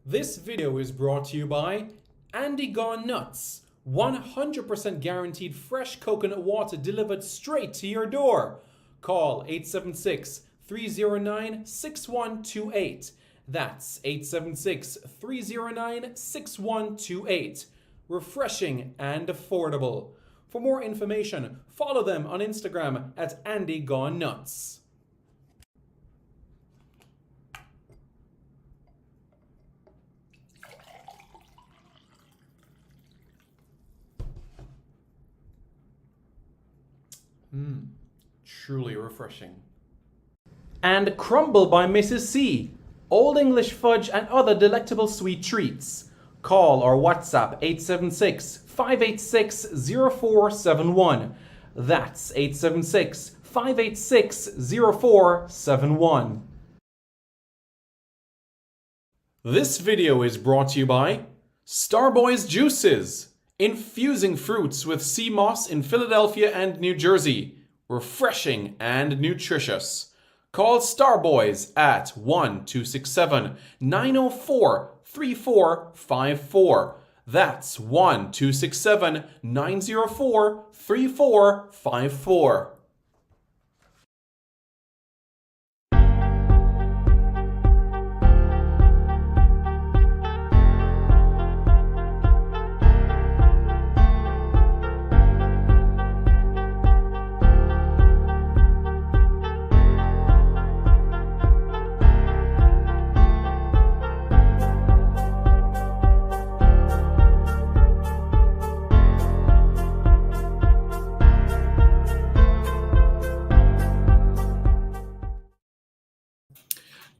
This video is brought to you by Andy Gone Nuts. 100% guaranteed fresh coconut water delivered straight to your door. Call 876-309-6128. That's 876-309-6128. Refreshing and affordable. For more information, follow them on Instagram at Andy Gone Nuts. Truly refreshing. And Crumble by Mrs. C. Old English fudge and other delectable sweet treats. Call or WhatsApp 876-586-0471. That's 876-586-0471. This video is brought to you by Starboy's Juices. Infusing fruits with sea moss in Philadelphia and New Jersey. Refreshing and nutritious. Call Starboys at 1-267-904-3454. That's 1-267-904-3454.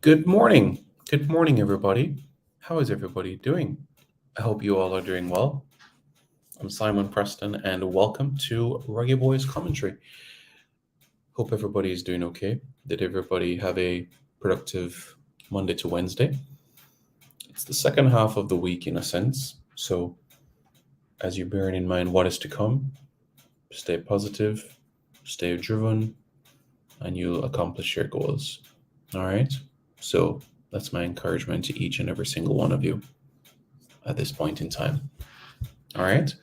Good morning. Good morning, everybody. How is everybody doing? I hope you all are doing well. I'm Simon Preston, and welcome to Reggae Boys Commentary. Hope everybody is doing okay. Did everybody have a productive Monday to Wednesday? It's the second half of the week in a sense, so as you're bearing in mind what is to come, stay positive, stay driven, and you'll accomplish your goals. All right? So that's my encouragement to each and every single one of you at this point in time. All right.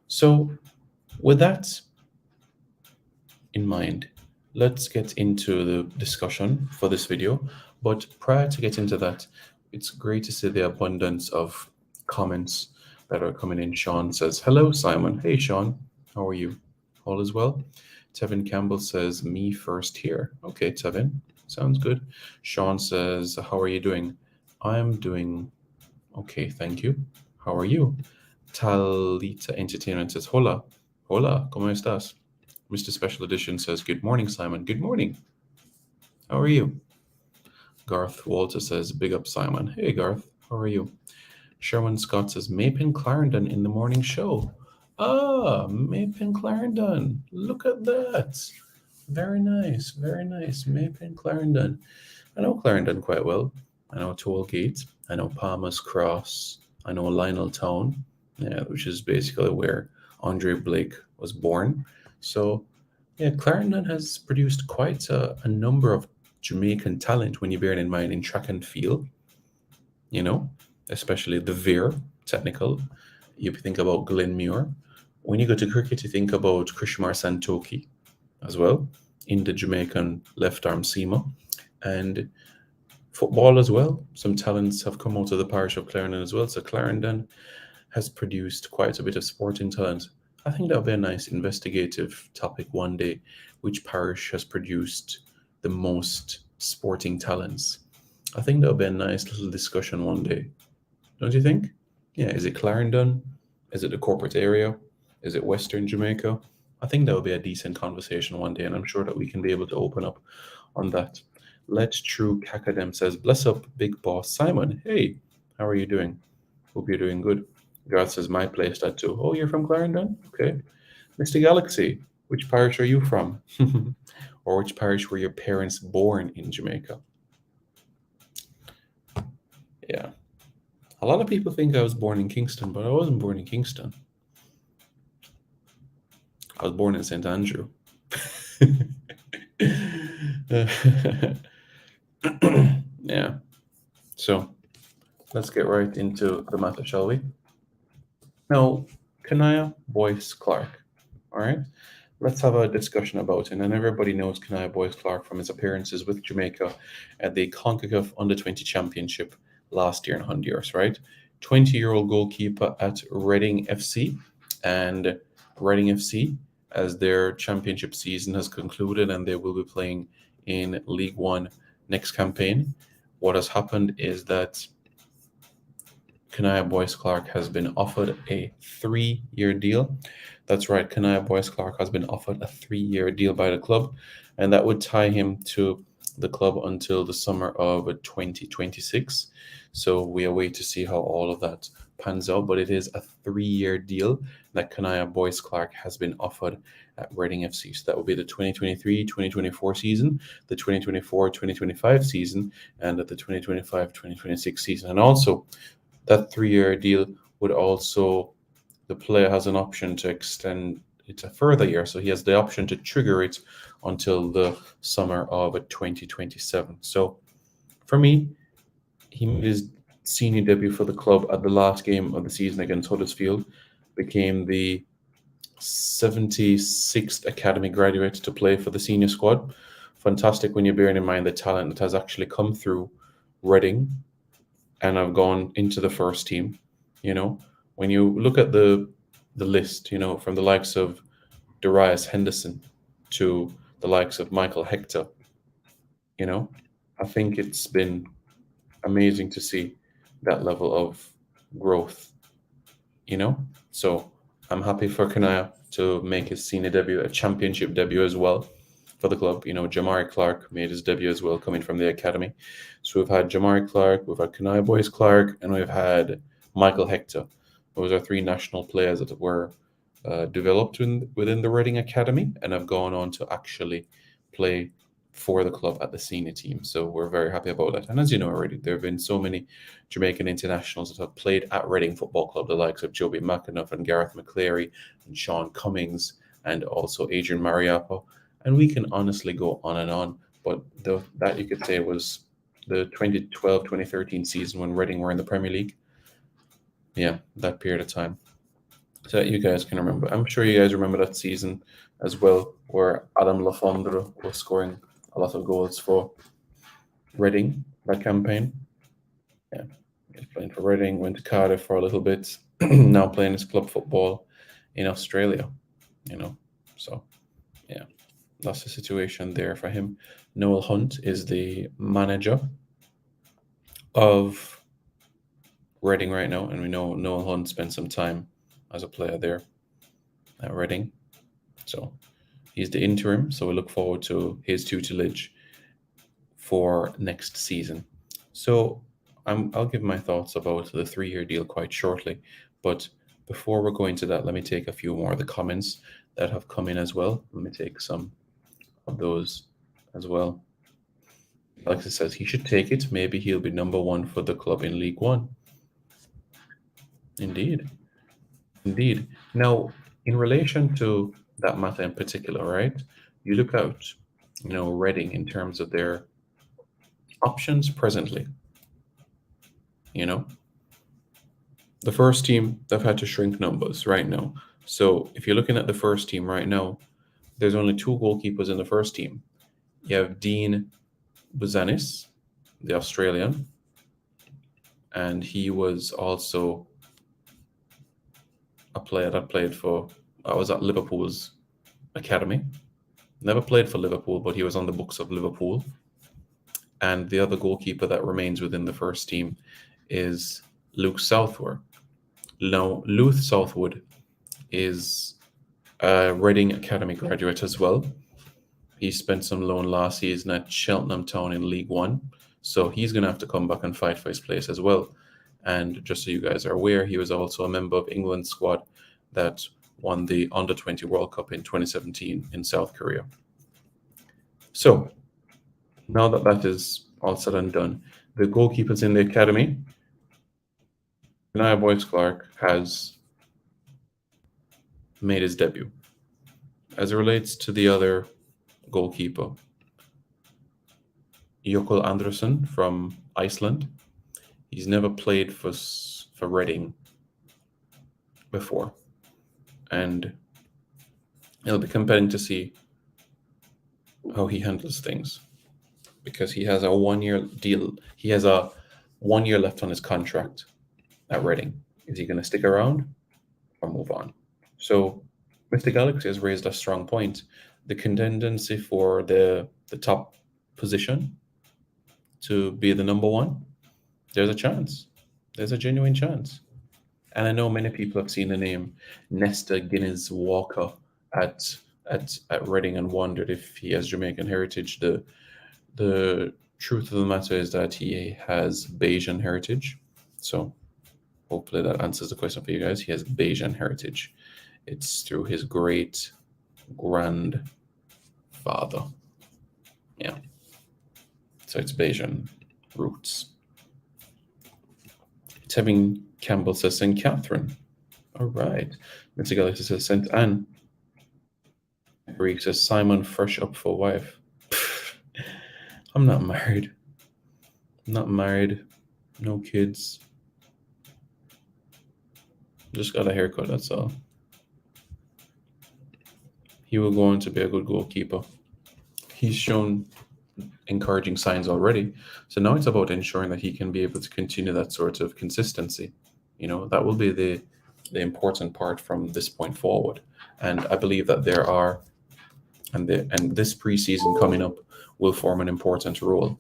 So with that in mind, let's get into the discussion for this video. But prior to getting into that, it's great to see the abundance of comments that are coming in. Sean says, hello, Simon. Hey, Sean. How are you? All is well? Tevin Campbell says, me first here. Okay, Tevin. Sounds good. Sean says, how are you doing? I'm doing okay, thank you. How are you? Talita Entertainment says, hola. Hola, ¿cómo estás? Mr. Special Edition says, good morning, Simon. Good morning. How are you? Garth Walter says, big up, Simon. Hey, Garth. How are you? Sherwin Scott says, Mapin Clarendon in the morning show. Ah, Mapin Clarendon. Look at that. Very nice, very nice. Mapin Clarendon. I know Clarendon quite well. I know Tollgate. I know Palmer's Cross. I know Lionel Town, which is basically where Andre Blake was born. So, yeah, Clarendon has produced quite a number of Jamaican talent when you bear it in mind in track and field, especially the Veer technical. You think about Glenn Muir. When you go to cricket, you think about Krishmar Santoki as well, in the Jamaican left arm seamer, and football as well. Some talents have come out of the parish of Clarendon as well. So Clarendon has produced quite a bit of sporting talent. I think that would be a nice investigative topic one day. Which parish has produced the most sporting talents? I think that would be a nice little discussion one day. Don't you think? Yeah, is it Clarendon? Is it the corporate area? Is it Western Jamaica? I think that would be a decent conversation one day, and I'm sure that we can be able to open up on that. Let's True Kakadem says, bless up, big boss Simon. Hey, how are you doing? Hope you're doing good. Garth says, my place that too. Oh, you're from Clarendon? Okay. Mr. Galaxy, which parish are you from? Or which parish were your parents born in Jamaica? Yeah. A lot of people think I was born in Kingston, but I wasn't born in Kingston. I was born in St. Andrew. Yeah. So let's get right into the matter, shall we? Now, Conniah Boyce-Clarke. All right, let's have a discussion about it. And everybody knows Conniah Boyce-Clarke from his appearances with Jamaica at the CONCACAF Under-20 Championship last year in Honduras, right? 20-year-old goalkeeper at Reading FC. And Reading FC, as their championship season has concluded and they will be playing in League One next campaign, what has happened is that Conniah Boyce-Clarke has been offered a 3-year deal. That's right, Conniah Boyce-Clarke has been offered a 3-year deal by the club, and that would tie him to the club until the summer of 2026. So we await to see how all of that pans out, but it is a 3-year deal that Conniah Boyce-Clarke has been offered at Reading FC. So that will be the 2023-2024 season, the 2024-2025 season, and the 2025-2026 season. And also, that 3-year deal would also, the player has an option to extend it a further year. So he has the option to trigger it until the summer of 2027. So for me, he made his senior debut for the club at the last game of the season against Huddersfield, became the 76th academy graduate to play for the senior squad. Fantastic when you're bearing in mind the talent that has actually come through Reading and have gone into the first team. You know, when you look at the list, you know, from the likes of Darius Henderson to the likes of Michael Hector, you know, I think it's been amazing to see that level of growth, you know. So I'm happy for Kanaya to make his senior debut, a championship debut as well for the club. You know, Jamari Clark made his debut as well, coming from the academy. So we've had Jamari Clark, we've had Conniah Boyce-Clarke, and we've had Michael Hector. Those are 3 national players that were developed within the Reading Academy and have gone on to actually play for the club at the senior team. So we're very happy about that. And as you know already, there have been so many Jamaican internationals that have played at Reading Football Club, the likes of Joby McAnuff and Gareth McCleary and Sean Cummings and also Adrian Mariappa. And we can honestly go on and on. But that you could say was the 2012-2013 season when Reading were in the Premier League. Yeah, that period of time. So that you guys can remember. I'm sure you guys remember that season as well, where Adam Lafondre was scoring a lot of goals for Reading, that campaign. Yeah, he's playing for Reading, went to Cardiff for a little bit, now playing his club football in Australia, you know. So, yeah, that's the situation there for him. Noel Hunt is the manager of Reading right now, and we know Noel Hunt spent some time as a player there at Reading. So he's the interim, so we look forward to his tutelage for next season. So I'll give my thoughts about the 3-year deal quite shortly, but before we're going to that, let me take a few more of the comments that have come in as well. Let me take some of those as well. Alexis says he should take it. Maybe he'll be number 1 for the club in League One. Indeed. Indeed. Now, in relation to that matter in particular, right? You look out, you know, Reading in terms of their options presently. You know, the first team, they've had to shrink numbers right now. So if you're looking at the first team right now, there's only 2 goalkeepers in the first team. You have Dean Buzanis, the Australian, and he was also a player that played for, I was at Liverpool's academy. Never played for Liverpool, but he was on the books of Liverpool. And the other goalkeeper that remains within the first team is Luke Southwood. Now, Luke Southwood is a Reading Academy graduate as well. He spent some loan last season at Cheltenham Town in League One, so he's going to have to come back and fight for his place as well. And just so you guys are aware, he was also a member of England's squad that won the Under-20 World Cup in 2017 in South Korea. So, now that that is all said and done, the goalkeepers in the academy, Conniah Boyce-Clarke has made his debut. As it relates to the other goalkeeper, Jökull Andersson from Iceland, He's never played for Reading before, and it'll be compelling to see how he handles things, because he has a 1-year deal. He has a 1 year left on his contract at Reading. Is he going to stick around or move on? So, Mr. Galaxy has raised a strong point. The contendency for the top position to be the number one, there's a chance. There's a genuine chance. And I know many people have seen the name Nesta Guinness Walker at at Reading and wondered if he has Jamaican heritage. The truth of the matter is that he has Bayesian heritage. So hopefully that answers the question for you guys. He has Bayesian heritage. It's through his great grandfather. Yeah. So it's Bayesian roots. Tevin Campbell says St. Catherine. All right. Mr. Galaxy says St. Anne. Greek says Simon fresh up for wife. I'm not married. Not married. No kids. Just got a haircut, that's all. He will go on to be a good goalkeeper. He's shown encouraging signs already. So now it's about ensuring that he can be able to continue that sort of consistency. That will be the important part from this point forward. And I believe that there are, and this preseason coming up will form an important role.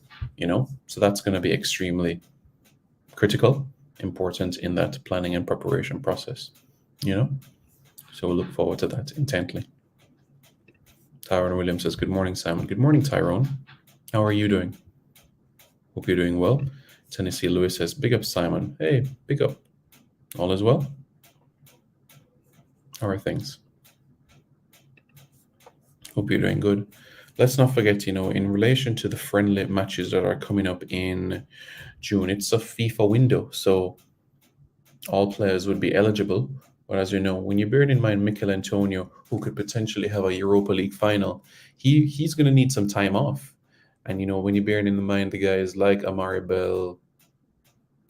So that's going to be extremely critical, important in that planning and preparation process. So we'll look forward to that intently. Tyrone Williams says, good morning, Simon. Good morning, Tyrone. How are you doing? Hope you're doing well. Tennessee Lewis says, big up, Simon. Hey, big up. All is well? How are things? Hope you're doing good. Let's not forget, in relation to the friendly matches that are coming up in June, it's a FIFA window. So all players would be eligible. But as you know, when you bear in mind Mikel Antonio, who could potentially have a Europa League final, he's going to need some time off. And, when you bear in mind the guys like Amari Bell,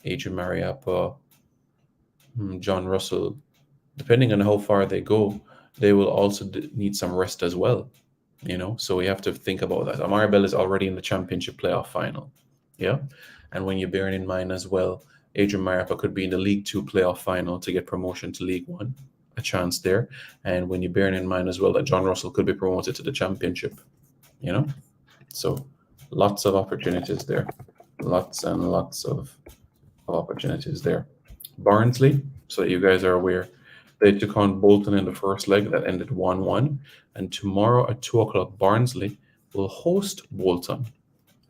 Adrian Mariappa, John Russell, depending on how far they go, they will also need some rest as well. So we have to think about that. Amari Bell is already in the championship playoff final. Yeah. And when you bear in mind as well, Adrian Mariappa could be in the League 2 playoff final to get promotion to League 1, a chance there. And when you bear in mind as well that John Russell could be promoted to the championship, So lots of opportunities there. Lots and lots of opportunities there. Barnsley, so that you guys are aware, they took on Bolton in the first leg that ended 1-1. And tomorrow at 2 o'clock, Barnsley will host Bolton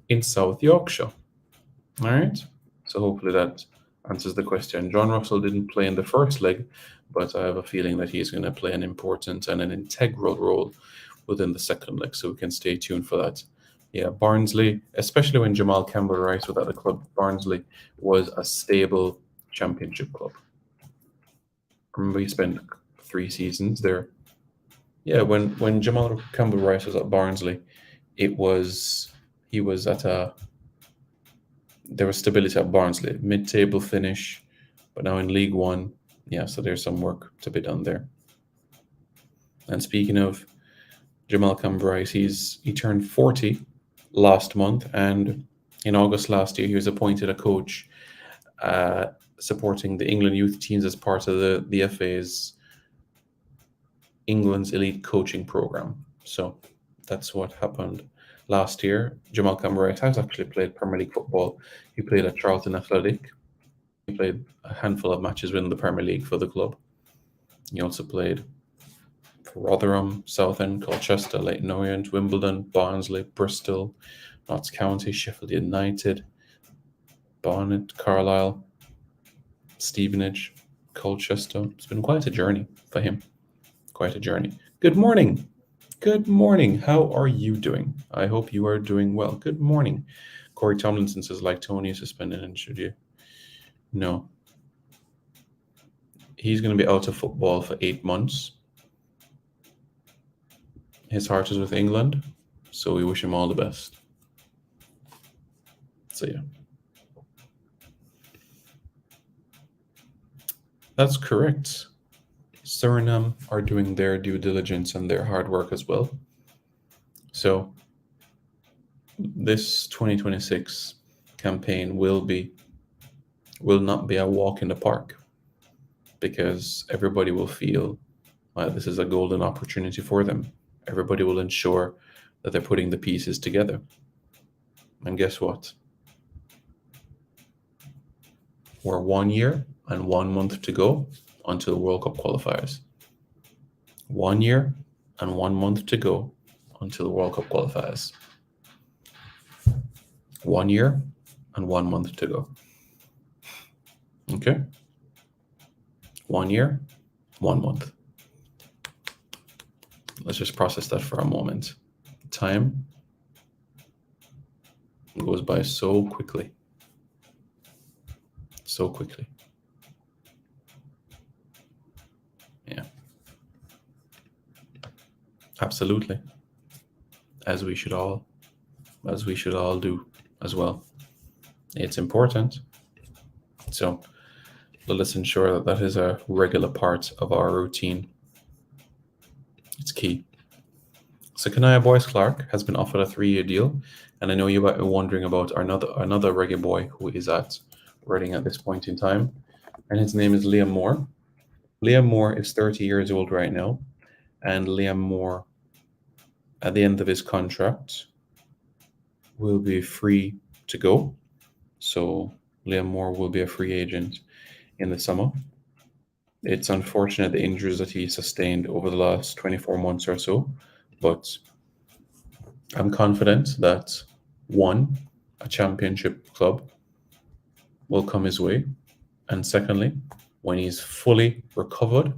in South Yorkshire. All right. So hopefully that answers the question. John Russell didn't play in the first leg, but I have a feeling that he's going to play an important and an integral role within the second leg. So we can stay tuned for that. Yeah, Barnsley, especially when Jamal Campbell-Rice was at the club, Barnsley was a stable championship club. Remember, he spent 3 seasons there. Yeah, when Jamal Campbell-Rice was at Barnsley, he was there was stability at Barnsley, mid-table finish, but now in League One, yeah, so there's some work to be done there. And speaking of Jamal Campbell-Rice, he turned 40 last month, and in August last year, he was appointed a coach supporting the England youth teams as part of the FA's England's elite coaching program. So that's what happened last year. Jamal Campbell-Rice has actually played Premier League football. He played at Charlton Athletic. He played a handful of matches within the Premier League for the club. He also played for Rotherham, Southend, Colchester, Leyton Orient, Wimbledon, Barnsley, Bristol, Notts County, Sheffield United, Barnet, Carlisle, Stevenage, Colchester. It's been quite a journey for him. Quite a journey. Good morning. Good morning. How are you doing? I hope you are doing well. Good morning. Corey Tomlinson says, like Tony is suspended, and should you? No. He's going to be out of football for 8 months. His heart is with England, so we wish him all the best. So, yeah. That's correct. Suriname are doing their due diligence and their hard work as well. So this 2026 campaign will not be a walk in the park, because everybody will feel this is a golden opportunity for them. Everybody will ensure that they're putting the pieces together. And guess what? We're 1 year and 1 month to go until World Cup qualifiers. 1 year and 1 month to go until World Cup qualifiers. 1 year and 1 month to go. Okay? 1 year, 1 month. Let's just process that for a moment. Time goes by so quickly. So quickly. Yeah. Absolutely. As we should all do as well. It's important. So let's ensure that is a regular part of our routine. It's key. So Conniah Boyce-Clarke has been offered a 3-year deal, and I know you might be wondering about another reggae boy who is at Reading at this point in time, and his name is Liam Moore. Liam Moore is 30 years old right now, and Liam Moore, at the end of his contract, will be free to go. So Liam Moore will be a free agent in the summer. It's unfortunate the injuries that he sustained over the last 24 months or so, but I'm confident that, one, a championship club will come his way, and secondly, when he's fully recovered,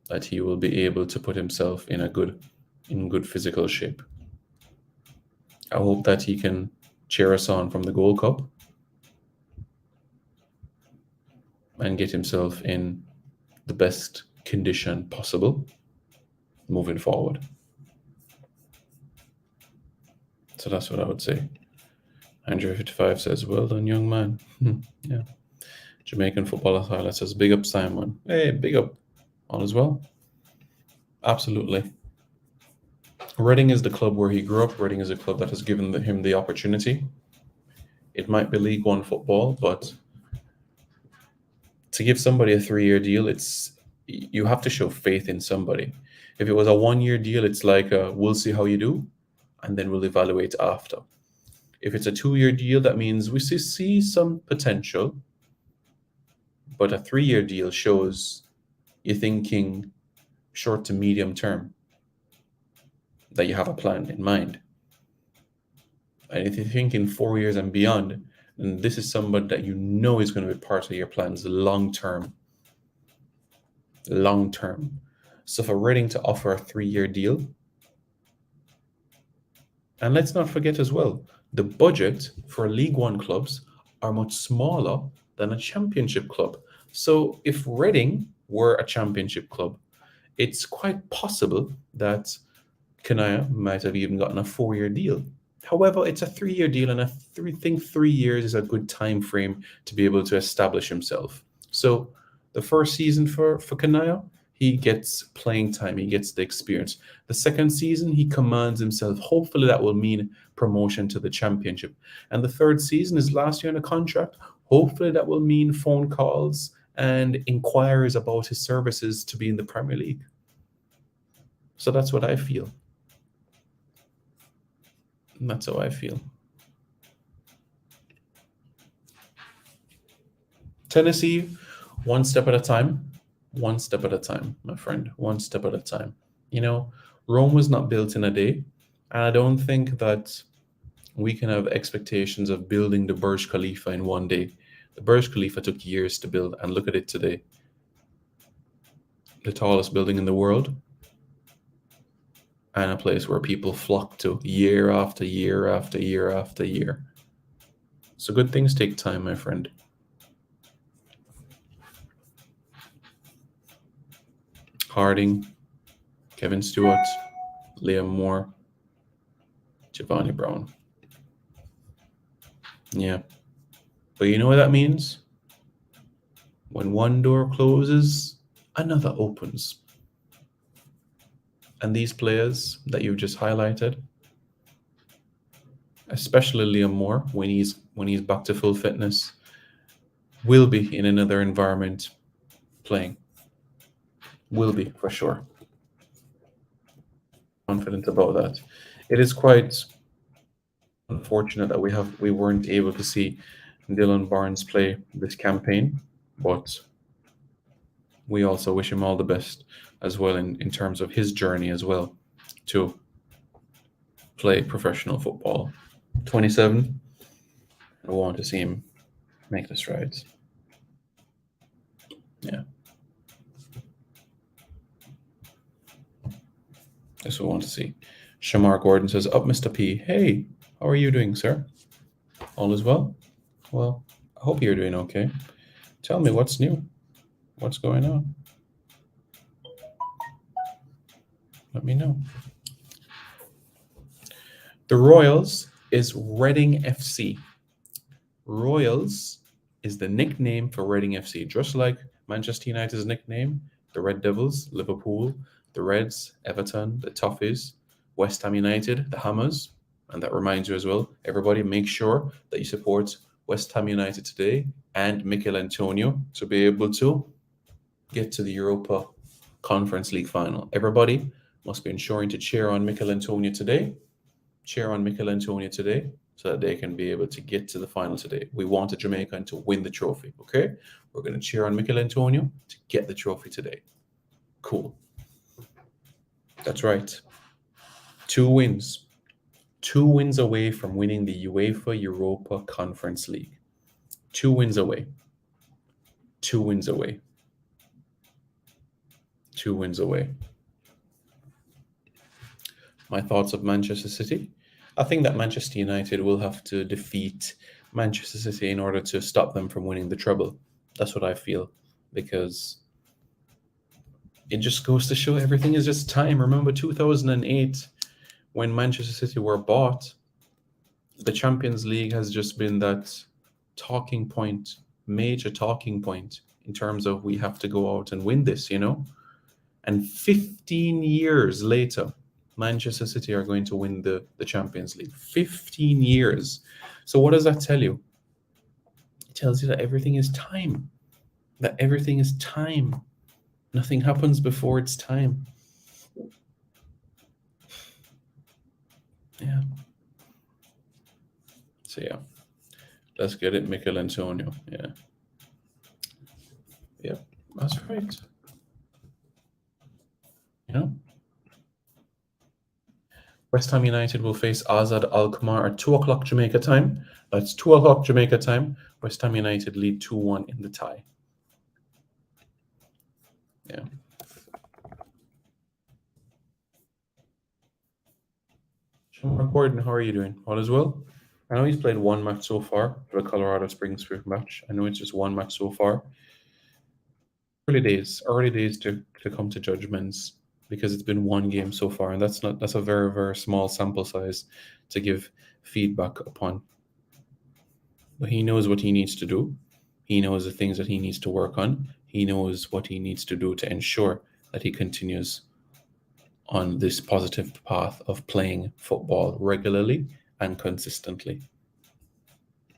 that he will be able to put himself in good physical shape. I hope that he can cheer us on from the Gold Cup and get himself in the best condition possible moving forward. So that's what I would say. Andrew 55 says, well done, young man. Yeah. Jamaican footballer highlight says, big up, Simon. Hey, big up. All as well? Absolutely. Reading is the club where he grew up. Reading is a club that has given him the opportunity. It might be League One football, but to give somebody a 3-year deal, you have to show faith in somebody. If it was a 1-year deal, it's like, we'll see how you do, and then we'll evaluate after. If it's a 2-year deal, that means we see some potential, but a 3-year deal shows you're thinking short to medium term, that you have a plan in mind. And if you think in 4 years and beyond, then this is somebody that you know is going to be part of your plans long term. So for Reading to offer a 3-year deal, and let's not forget as well, the budget for League One clubs are much smaller than a championship club. So if Reading were a championship club, it's quite possible that Kanaya might have even gotten a 4-year deal. However, it's a 3-year deal, and I think 3 years is a good time frame to be able to establish himself. So the first season for Kanaya, he gets playing time, he gets the experience. The second season, he commands himself. Hopefully that will mean promotion to the championship. And the third season, is last year in a contract. Hopefully that will mean phone calls and inquiries about his services to be in the Premier League. So that's what I feel. And that's how I feel. Tennessee, one step at a time. One step at a time, my friend. One step at a time. You know, Rome was not built in a day. And I don't think that we can have expectations of building the Burj Khalifa in one day. The Burj Khalifa took years to build, and look at it today. The tallest building in the world, and a place where people flock to year after year after year after year. So good things take time, my friend. Harding, Kevin Stewart, Liam Moore, Giovanni Brown. Yeah. But you know what that means? When one door closes, another opens. And these players that you've just highlighted, especially Liam Moore, when he's back to full fitness, will be in another environment playing. Will be for sure. Confident about that. It is quite unfortunate that we weren't able to see Dylan Barnes play this campaign, but we also wish him all the best as well in terms of his journey as well to play professional football. 27. I want to see him make the strides. Yeah. That's what we want to see. Shamar Gordon says, "Up, Mr. P. Hey, how are you doing, sir? All is well? Well, I hope you're doing okay. Tell me what's new. What's going on? Let me know." The Royals is Reading FC. Royals is the nickname for Reading FC, just like Manchester United's nickname, the Red Devils, Liverpool, the Reds, Everton, the Toffees, West Ham United, the Hammers. And that reminds you as well, everybody make sure that you support West Ham United today and Mikel Antonio to be able to get to the Europa Conference League final. Everybody must be ensuring to cheer on Mikel Antonio today. Cheer on Mikel Antonio today so that they can be able to get to the final today. We want a Jamaican to win the trophy, okay? We're going to cheer on Mikel Antonio to get the trophy today. Cool. That's right. 2 wins. 2 wins away from winning the UEFA Europa Conference League. 2 wins away. 2 wins away. 2 wins away. My thoughts of Manchester City. I think that Manchester United will have to defeat Manchester City in order to stop them from winning the treble. That's what I feel, because it just goes to show everything is just time. Remember 2008 when Manchester City were bought? The Champions League has just been that talking point, major talking point in terms of we have to go out and win this, And 15 years later, Manchester City are going to win the Champions League. 15 years. So what does that tell you? It tells you that everything is time. That everything is time. Nothing happens before it's time. Yeah. So yeah. Let's get it, Mikel Antonio. Yeah. Yeah, that's right. West Ham United will face Azad Alkmaar at 2 o'clock Jamaica time. That's 2 o'clock Jamaica time. West Ham United lead 2-1 in the tie. Yeah. Shamar Gordon, how are you doing? All is well? I know he's played 1 match so far, the Colorado Springs match. I know it's just 1 match so far. Early days to come to judgments, because it's been 1 game so far, and that's a very, very small sample size to give feedback upon. But he knows what he needs to do. He knows the things that he needs to work on. He knows what he needs to do to ensure that he continues on this positive path of playing football regularly and consistently.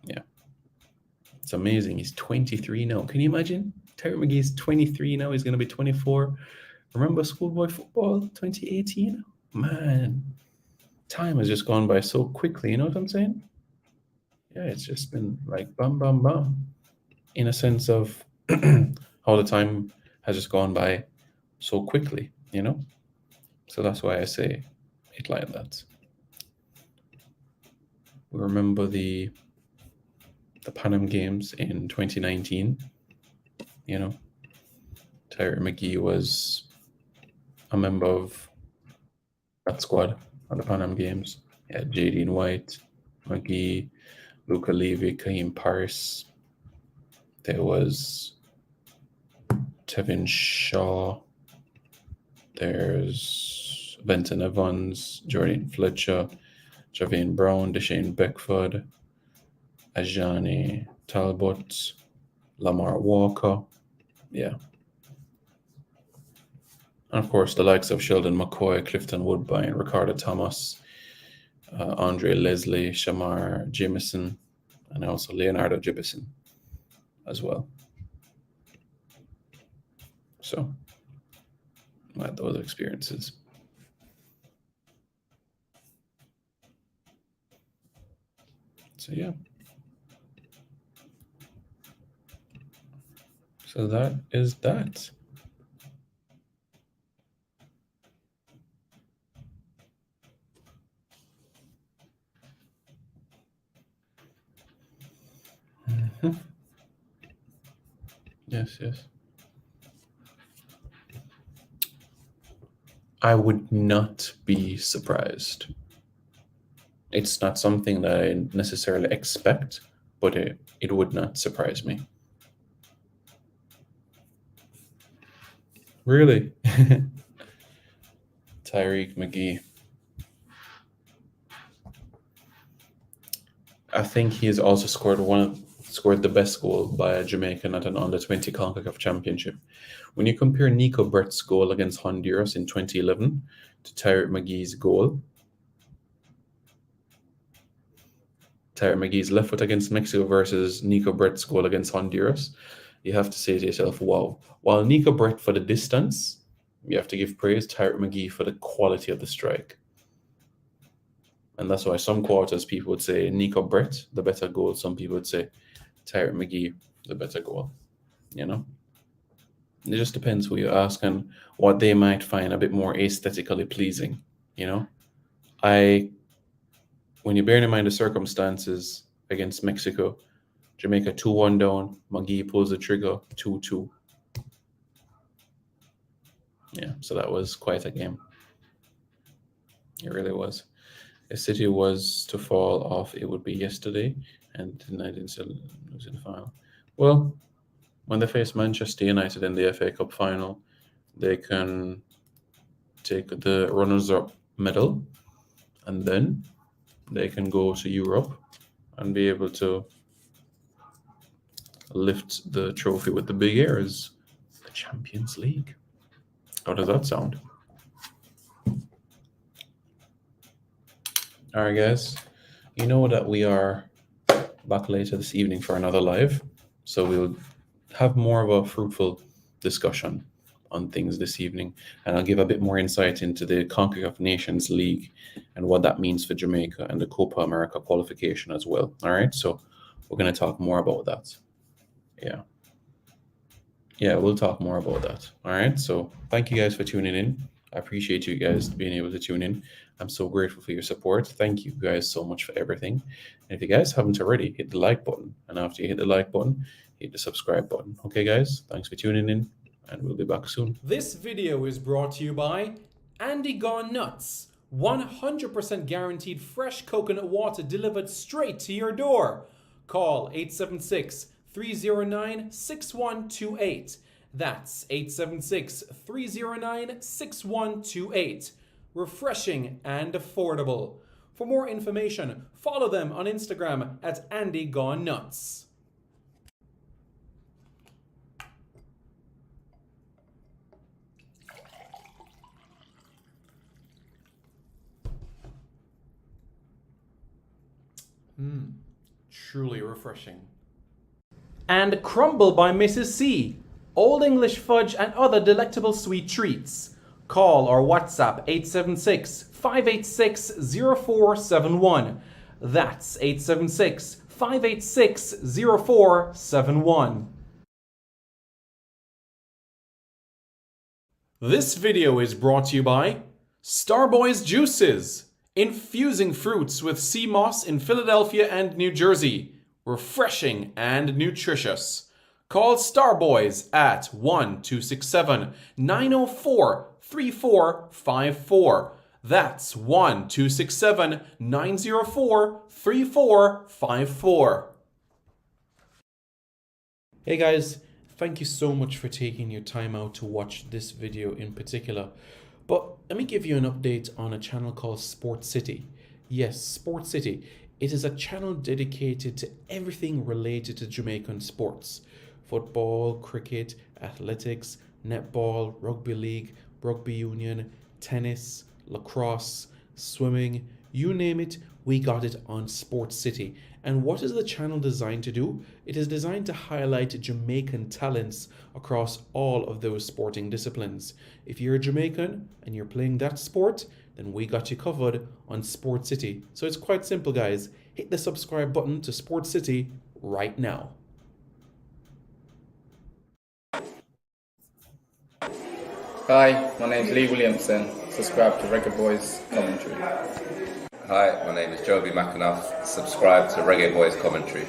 Yeah. It's amazing. He's 23 now. Can you imagine? Terry McGee's 23 now. He's going to be 24. Remember schoolboy football 2018? Man, time has just gone by so quickly. You know what I'm saying? Yeah, it's just been like bam, bam, bam. In a sense of how the time has just gone by so quickly, So that's why I say it like that. We remember the Pan Am Games in 2019. Terry McGee was a member of that squad at the Pan Am Games. Yeah, Jadine White, McGee, Luca Levy, Kaheem Paris. There was Tevin Shaw. There's Benton Evans, Jordan Fletcher, Javane Brown, Deshane Beckford, Ajani Talbot, Lamar Walker. Yeah. And of course, the likes of Sheldon McCoy, Clifton Woodbine, Ricardo Thomas, Andre Leslie, Shamar Jamison, and also Leonardo Jibison as well. So, I had those experiences. So, yeah. So, that is that. Mhm. Yes, yes. I would not be surprised. It's not something that I necessarily expect, but it would not surprise me. Really? Tyreek McGee. I think he has also scored the best goal by a Jamaican at an under-20 CONCACAF championship. When you compare Nico Brett's goal against Honduras in 2011 to Tyreek McGee's left foot against Mexico versus Nico Brett's goal against Honduras, you have to say to yourself, wow. While Nico Brett for the distance, you have to give praise to Tyreek McGee for the quality of the strike. And that's why some quarters people would say Nico Brett, the better goal. Some people would say Tyreek McGee, the better goal. You know? It just depends who you ask and what they might find a bit more aesthetically pleasing. You know? When you bear in mind the circumstances against Mexico, Jamaica 2-1 down, McGee pulls the trigger, 2-2. Yeah, so that was quite a game. It really was. If City was to fall off, it would be yesterday, and tonight didn't lose in the final. Well, when they face Manchester United in the FA Cup final, they can take the runners-up medal, and then they can go to Europe and be able to lift the trophy with the big airs, the Champions League. How does that sound? All right, guys. You know that we are back later this evening for another live, so we'll have more of a fruitful discussion on things this evening, and I'll give a bit more insight into the CONCACAF Nations League and what that means for Jamaica and the Copa America qualification as well. All right, so we're going to talk more about that. Yeah, we'll talk more about that. All right, so thank you guys for tuning in. I appreciate you guys being able to tune in. I'm so grateful for your support. Thank you guys so much for everything. And if you guys haven't already, hit the like button. And after you hit the like button, hit the subscribe button. Okay, guys, thanks for tuning in, and we'll be back soon. This video is brought to you by Andy Gone Nuts. 100% guaranteed fresh coconut water delivered straight to your door. Call 876 309 6128. That's 876 309 6128. Refreshing and affordable. For more information, follow them on Instagram at Andy Gone Nuts. Truly refreshing. And Crumble by Mrs. C. Old English fudge and other delectable sweet treats. Call or WhatsApp 876 586 0471. That's 876 586 0471. This video is brought to you by Starboy's Juices. Infusing fruits with sea moss in Philadelphia and New Jersey. Refreshing and nutritious. Call Starboys at 1-267-904-3454. That's 1-267-904-3454. Hey guys, thank you so much for taking your time out to watch this video in particular. But let me give you an update on a channel called Sports City. Yes, Sports City. It is a channel dedicated to everything related to Jamaican sports. football, cricket, athletics, netball, rugby league, rugby union, tennis, lacrosse, swimming, you name it, we got it on Sports City. And what is the channel designed to do? It is designed to highlight Jamaican talents across all of those sporting disciplines. If you're a Jamaican and you're playing that sport, then we got you covered on Sports City. So it's quite simple, guys. Hit the subscribe button to Sports City right now. Hi, my name's Lee Williamson. Subscribe to Reggae Boys Commentary. Hi, my name is Joby McAnuff. Subscribe to Reggae Boys Commentary.